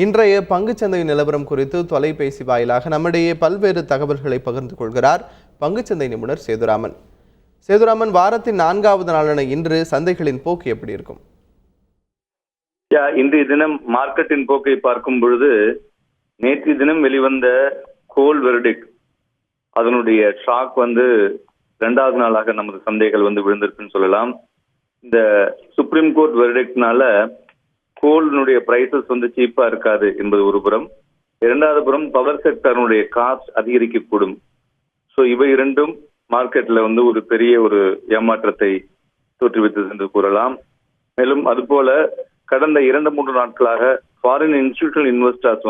இன்றைய பங்குச்சந்தை நிலவரம் குறித்து தொலைபேசி வாயிலாக நம்மிடையே பல்வேறு தகவல்களை பகிர்ந்து கொள்கிறார் பங்குச்சந்தை நிபுணர் சேதுராமன். சேதுராமன், வாரத்தின் 4வது நாளான இன்று சந்தைகளின் போக்கு எப்படி இருக்கும்? இன்றைய தினம் மார்க்கெட்டின் போக்கை பார்க்கும் பொழுது, நேற்று தினம் வெளிவந்த கோல் வெர்டிக்ட் அதனுடைய ஷாக் 2வது நாளாக நமது சந்தைகள் விழுந்திருக்குன்னு சொல்லலாம். இந்த சுப்ரீம் கோர்ட் வெர்டிக்ட்னால கோல்னுடைய பிரைசஸ் சீப்பா இருக்காது என்பது ஒரு புறம். இரண்டாவது புறம் பவர் செக்டருடைய காஸ்ட் அதிகரிக்கக்கூடும். ஸோ இவை இரண்டும் மார்க்கெட்ல ஒரு பெரிய ஒரு ஏமாற்றத்தை தோற்றுவித்தது என்று கூறலாம். மேலும் அதுபோல கடந்த 2-3 நாட்களாக ஃபாரின் இன்ஸ்டிடியூஷனல் இன்வெஸ்டர்ஸ்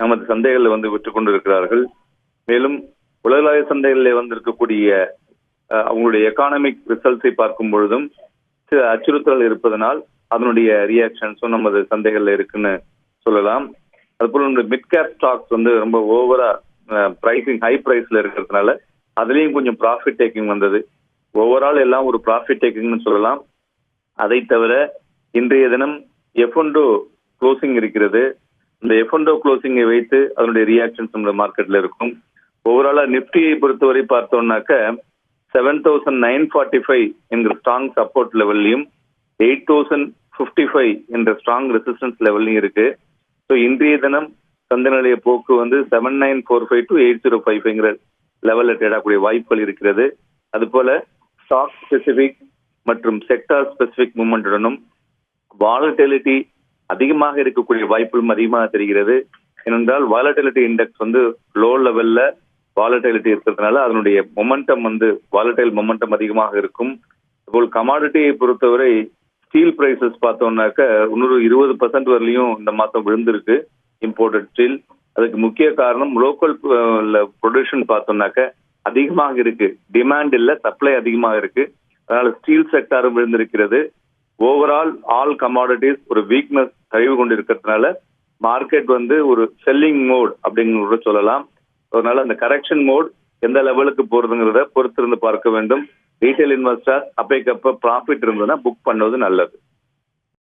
நமது சந்தைகளில் விற்று கொண்டிருக்கிறார்கள். மேலும் உலகளாவிய சந்தைகளில் இருக்கக்கூடிய அவங்களுடைய எக்கானமிக் ரிசல்ட்ஸை பார்க்கும் பொழுதும் சில அச்சுறுத்தல் இருப்பதனால் அதனுடைய ரியாக்ஷன்ஸும் நமது சந்தைகள்ல இருக்குன்னு சொல்லலாம். அதுபோல மிட் கேப் ஸ்டாக்ஸ் ரொம்ப ஓவரா பிரைசிங் ஹை பிரைஸ்ல இருக்கிறதுனால அதுலயும் கொஞ்சம் ப்ராஃபிட் டேக்கிங் வந்தது. ஓவரால் எல்லாம் ஒரு ப்ராஃபிட் டேக்கிங்னு சொல்லலாம். அதை தவிர இன்றைய தினம் F&O க்ளோசிங் இருக்கிறது. இந்த F&O க்ளோசிங்கை வைத்து அதனுடைய ரியாக்ஷன்ஸ் நம்ம மார்க்கெட்ல இருக்கும். ஓவராலா நிப்டியை பொறுத்தவரை பார்த்தோம்னாக்க 7,945 என்கிற ஸ்ட்ராங் சப்போர்ட் லெவல்லையும் 8,055 என்ற ஸ்ட்ராங் ரெசிஸ்டன்ஸ் லெவல்லையும் இருக்கு. ஸோ இன்றைய தினம் சந்தை நிலைய போக்கு 7,945 to 8,055 லெவலில் ட்ரேடாகக்கூடிய வாய்ப்புகள் இருக்கிறது. அதுபோல ஸ்டாக் ஸ்பெசிபிக் மற்றும் செக்டார் ஸ்பெசிபிக் மூவ்மெண்ட்டுடனும் வாலட்டிலிட்டி அதிகமாக இருக்கக்கூடிய வாய்ப்புகளும் அதிகமாக தெரிகிறது. ஏனென்றால் வாலட்டிலிட்டி இண்டெக்ஸ் லோ லெவல்ல வாலட்டிலிட்டி இருக்கிறதுனால அதனுடைய மொமெண்டம் வாலட்டைல் மொமெண்டம் அதிகமாக இருக்கும். அதுபோல் கமாடிட்டியை பொறுத்தவரை ஸ்டீல் பிரைசஸ் பார்த்தோம்னாக்க இன்னொரு 20% வரலையும் இந்த மாதம் விழுந்திருக்கு இம்போர்ட்டட் ஸ்டீல். அதுக்கு முக்கிய காரணம் லோக்கல் ப்ரொடக்ஷன் பார்த்தோம்னாக்க அதிகமாக இருக்கு. டிமாண்ட் இல்லை, சப்ளை அதிகமாக இருக்கு. அதனால ஸ்டீல் செக்டாரும் விழுந்திருக்கிறது. ஓவரால் ஆல் கமாடிட்டிஸ் ஒரு வீக்னஸ் தழுவி கொண்டு இருக்கிறதுனால மார்க்கெட் ஒரு செல்லிங் மோட் அப்படிங்கிறத சொல்லலாம். அதனால அந்த கரெக்ஷன் மோட் எந்த லெவலுக்கு போறதுங்கிறத பொறுத்திருந்து பார்க்க வேண்டும். ரீட்டைல் இன்வெஸ்டர் அப்பைக்கப்ப ப்ராஃபிட் இருந்ததுன்னா புக் பண்ணுவது நல்லது.